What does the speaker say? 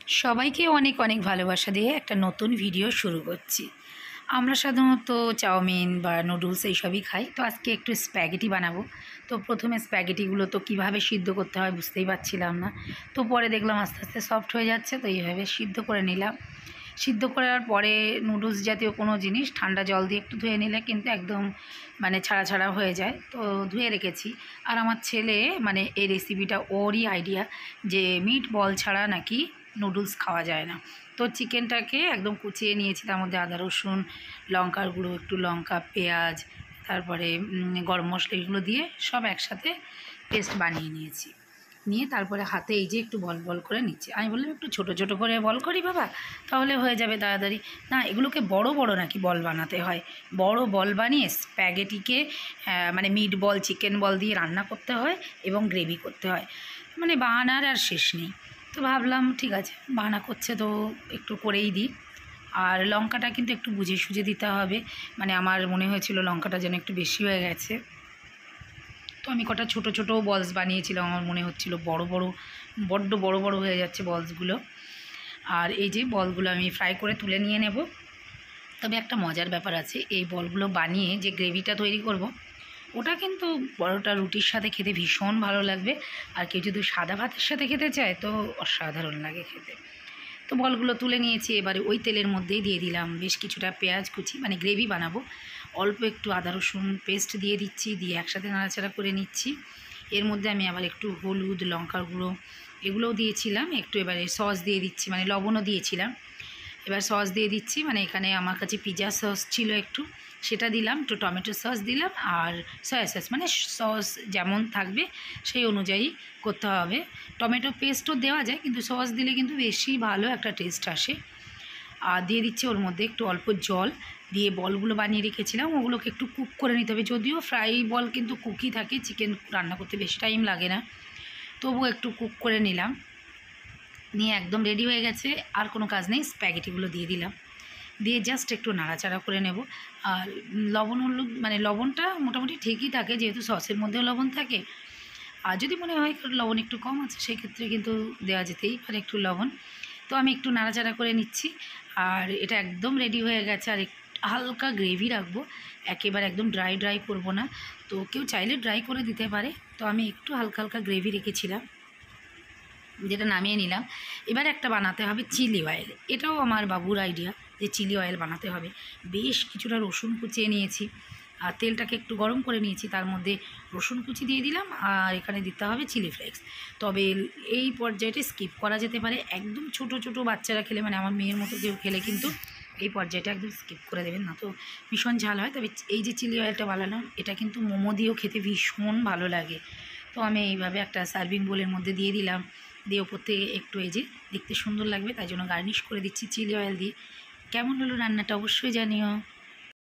সবাইকে অনেক অনেক ভালোবাসা দিয়ে একটা নতুন ভিডিও শুরু করছি। আমরা সাধারণত চাউমিন বা নুডলস এইসবই খাই। তো আজকে একটু স্প্যাগেটি বানাবো। তো প্রথমে স্প্যাগেটিগুলো তো কীভাবে সিদ্ধ করতে হয় বুঝতেই পারছিলাম না। তো পরে দেখলাম আস্তে আস্তে সফট হয়ে যাচ্ছে, তো এইভাবে সিদ্ধ করে নিলাম। সিদ্ধ করার পরে নুডলস জাতীয় কোনো জিনিস ঠান্ডা জল দিয়ে একটু ধুয়ে নিলে কিন্তু একদম ছাড়া ছাড়া হয়ে যায়। তো ধুয়ে রেখেছি। আর আমার ছেলে এই রেসিপিটা ওরই আইডিয়া যে মিট বল ছাড়া নাকি নুডলস খাওয়া যায় না। তো চিকেনটাকে একদম কুচিয়ে নিয়েছি, তার মধ্যে আদা রসুন, লঙ্কার গুঁড়ো, একটু লঙ্কা, পেঁয়াজ, তারপরে গরম মশলা, এগুলো দিয়ে সব একসাথে পেস্ট বানিয়ে নিয়েছি। নিয়ে তারপরে হাতে এই যে একটু বল বল করে নিচ্ছি। আমি বললাম একটু ছোট ছোট করে বল করি বাবা, তাহলে হয়ে যাবে তাড়াতাড়ি। না, এগুলোকে বড় বড় নাকি বল বানাতে হয়। বড় বল বানিয়ে স্প্যাগেটিকে মিট বল, চিকেন বল দিয়ে রান্না করতে হয় এবং গ্রেভি করতে হয়। বাহানার আর শেষ নেই। তো ভাবলাম ঠিক আছে, বাহানা করছে তো একটু করেই দিই। আর লঙ্কাটা কিন্তু একটু বুঝে সুঝে দিতে হবে। আমার মনে হয়েছিল লঙ্কাটা যেন একটু বেশি হয়ে গেছে। তো আমি কটা ছোট ছোট বলস বানিয়েছিলাম, আমার মনে হচ্ছিল বড্ড বড় বড় হয়ে যাচ্ছে বলসগুলো। আর এই যে বলগুলো আমি ফ্রাই করে তুলে নিয়ে নেব। তবে একটা মজার ব্যাপার আছে, এই বলগুলো বানিয়ে যে গ্রেভিটা তৈরি করব, ওটা কিন্তু পরোটা রুটির সাথে খেতে ভীষণ ভালো লাগবে। আর কেউ যদি সাদা ভাতের সাথে খেতে চায় তো অসাধারণ লাগে খেতে। তো বলগুলো তুলে নিয়েছি। এবারে ওই তেলের মধ্যেই দিয়ে দিলাম বেশ কিছুটা পেঁয়াজ কুচি, গ্রেভি বানাবো। অল্প একটু আদা রসুন পেস্ট দিয়ে দিচ্ছি, দিয়ে একসাথে নাড়াচাড়া করে নিচ্ছি। এর মধ্যে আমি আবার একটু হলুদ, লঙ্কার গুঁড়ো এগুলোও দিয়েছিলাম। একটু এবারে সস দিয়ে দিচ্ছি, লবণও দিয়েছিলাম। এবার সস দিয়ে দিচ্ছি, এখানে আমার কাছে পিৎজা সস ছিল একটু, সেটা দিলাম। একটু টমেটো সস দিলাম আর সয়া সস, সস যেমন থাকবে সেই অনুযায়ী করতে হবে। টমেটো পেস্টও দেওয়া যায়, কিন্তু সস দিলে কিন্তু বেশি ভালো একটা টেস্ট আসে। আর দিয়ে দিচ্ছি ওর মধ্যে একটু অল্প জল দিয়ে বলগুলো বানিয়ে রেখেছিলাম ওগুলোকে একটু কুক করে নিতে হবে। যদিও ফ্রাই বল কিন্তু কুকই থাকে, চিকেন রান্না করতে বেশি টাইম লাগে না, তবুও একটু কুক করে নিলাম। নিয়ে একদম রেডি হয়ে গেছে, আর কোনো কাজ নেই। স্প্যাগেটিগুলো দিয়ে দিলাম, দিয়ে জাস্ট একটু নাড়াচাড়া করে নেব। আর লবণ হলুদ লবণটা মোটামুটি ঠিকই থাকে, যেহেতু সসের মধ্যেও লবণ থাকে। আর যদি মনে হয় লবণ একটু কম আছে, সেক্ষেত্রে কিন্তু দেওয়া যেতেই পারে একটু লবণ। তো আমি একটু নাড়াচাড়া করে নিচ্ছি। আর এটা একদম রেডি হয়ে গেছে। আর হালকা গ্রেভি রাখবো, একেবারে একদম ড্রাই করব না। তো কেউ চাইলে ড্রাই করে দিতে পারে। তো আমি একটু হালকা হালকা গ্রেভি রেখেছিলাম, যেটা নামিয়ে নিলাম। এবার একটা বানাতে হবে চিলি অয়েল। এটাও আমার বাবুর আইডিয়া যে চিলি অয়েল বানাতে হবে। বেশ কিছুটা রসুন কুচিয়ে নিয়েছি, আর তেলটাকে একটু গরম করে নিয়েছি, তার মধ্যে রসুন কুচি দিয়ে দিলাম। আর এখানে দিতে হবে চিলি ফ্লেক্স। তবে এই পর্যায়টা স্কিপ করা যেতে পারে। একদম ছোট ছোট বাচ্চারা খেলে, আমার মেয়ের মতো কেউ খেলে কিন্তু এই পর্যায়টা একদম স্কিপ করে দেবেন, না তো ভীষণ ঝাল হয়। তবে এই যে চিলি অয়েলটা বানালাম, এটা কিন্তু মোমো দিয়েও খেতে ভীষণ ভালো লাগে। তো আমি এইভাবে একটা সার্ভিং বোলের মধ্যে দিয়ে দিলাম, দিয়ে ওপর থেকে একটু এই যে দেখতে সুন্দর লাগবে তাই জন্য গার্নিশ করে দিচ্ছি চিলি অয়েল দিয়ে। কেমন হলো রান্নাটা অবশ্যই জানিও।